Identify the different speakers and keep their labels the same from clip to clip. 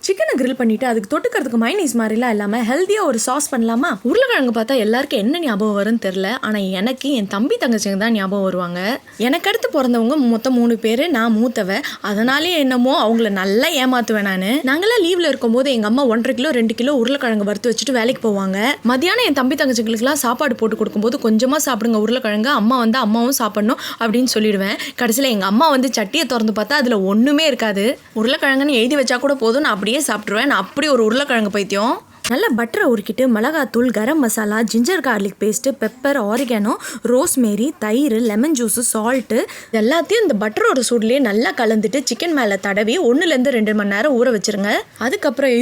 Speaker 1: சிக்கனை கிரில் பண்ணிட்டு அதுக்கு தொட்டுக்கிறதுக்கு மைனீஸ் மாதிரிலாம் இல்லாமல் ஹெல்த்தியாக ஒரு சாஸ் பண்ணலாமா? உருளைக்கிழங்கு பார்த்தா எல்லாருக்கும் என்ன ஞாபகம் வரும்னு தெரில. ஆனால் எனக்கு என் தம்பி தங்கச்சிங்க தான் ஞாபகம் வருவாங்க. எனக்கு அடுத்து பிறந்தவங்க மொத்தம் 3 பேர். நான் மூத்தவ. அதனாலே என்னமோ அவங்கள நல்லா ஏமாத்துவேன். நாங்களாம் லீவில் இருக்கும்போது எங்கள் அம்மா 1.5 கிலோ 2 கிலோ உருளைக்கிழங்கு வறுத்து வச்சுட்டு வேலைக்கு போவாங்க. மத்தியானம் என் தம்பி தங்கச்சிங்களுக்குலாம் சாப்பாடு போட்டு கொடுக்கும்போது கொஞ்சமாக சாப்பிடுங்க உருளைக்கிழங்கு, அம்மா வந்து அம்மாவும் சாப்பிடணும் அப்படின்னு சொல்லிடுவேன். கடைசியில் எங்கள் அம்மா வந்து சட்டியை திறந்து பார்த்தா அதில் ஒன்றுமே இருக்காது. உருளைக்கிழங்குன்னு எழுதி வச்சா கூட போதும், நான் அப்படியே சாப்பிட்ருவேன். நான் அப்படி ஒரு உருளைக்கிழங்கு பைத்தியம். நல்லா பட்டரை உருக்கிட்டு மிளகாத்தூள், garam masala, ginger garlic paste, pepper, oregano, rosemary, தயிர், லெமன் ஜூஸு, சால்ட்டு எல்லாத்தையும் இந்த பட்டரோட சூட்லேயே நல்லா கலந்துட்டு சிக்கன் மேலே தடவி 1-2 மணி நேரம் ஊற வச்சுருங்க. அதுக்கப்புறம்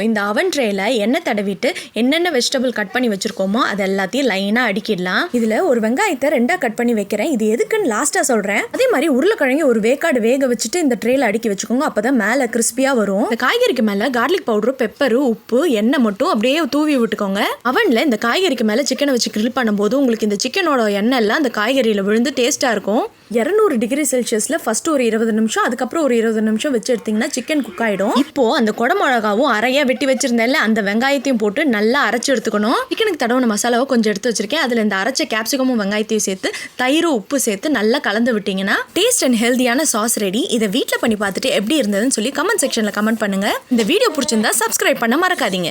Speaker 1: இந்த அவன் ட்ரேயில் எண்ணெய் தடவிட்டு என்னென்ன வெஜிடபிள் கட் பண்ணி வச்சுருக்கோமோ அது எல்லாத்தையும் லைனாக அடுக்கிடலாம். இதில் ஒரு வெங்காயத்தை 2ஆக கட் பண்ணி வைக்கிறேன். இது எதுக்குன்னு லாஸ்ட்டாக சொல்கிறேன். அதே மாதிரி உருளைக்கிழங்கு ஒரு வேக்காடு வேக வச்சுட்டு இந்த ட்ரேயில் அடுக்கி வச்சுக்கோங்க. அப்போ தான் மேலே கிறிஸ்பியாக வரும். இந்த காய்கறிக்கு மேலே கார்லிக் பவுடரு, பெப்பரு, உப்பு, எண்ணெய் மட்டும் அப்படியே தூவி விட்டுக்கோங்க. அவன்ல இந்த காய்கறிக்கு மேல சிக்கனை வச்சு கிரில் பண்ணும்போது உங்களுக்கு இந்த சிக்கனோட எண்ணெய் எல்லாம் அந்த காய்கறியில விழுந்து டேஸ்டா இருக்கும். 200 டிகிரி செல்சியஸ்ல ஃபர்ஸ்ட் ஒரு 20 நிமிஷம், அதுக்கப்புறம் ஒரு 20 நிமிஷம் வச்சு எடுத்தீங்கன்னா சிக்கன் குக் ஆயிடும். இப்போ அந்த கொடை மிளகாவும் அரையா வெட்டி வச்சிருந்தேன்ல அந்த வெங்காயத்தையும் போட்டு நல்லா அரைச்சு எடுத்துக்கணும். சிக்கனுக்கு தடவின மசாலாவை கொஞ்சம் எடுத்து வச்சிருக்கேன். அதுல இந்த அரைச்ச கேப்சிகமும் வெங்காயத்தையும் சேர்த்து தயிரும் உப்பு சேர்த்து நல்லா கலந்து விட்டீங்கன்னா டேஸ்ட் அண்ட் ஹெல்தியான சாஸ் ரெடி. இதை வீட்டில் பண்ணி பார்த்துட்டு எப்படி இருந்ததுன்னு சொல்லி கமெண்ட் செக்ஷன்ல கமெண்ட் பண்ணுங்க. இந்த வீடியோ பிடிச்சிருந்தா சப்ஸ்கிரைப் பண்ண மறக்காதீங்க.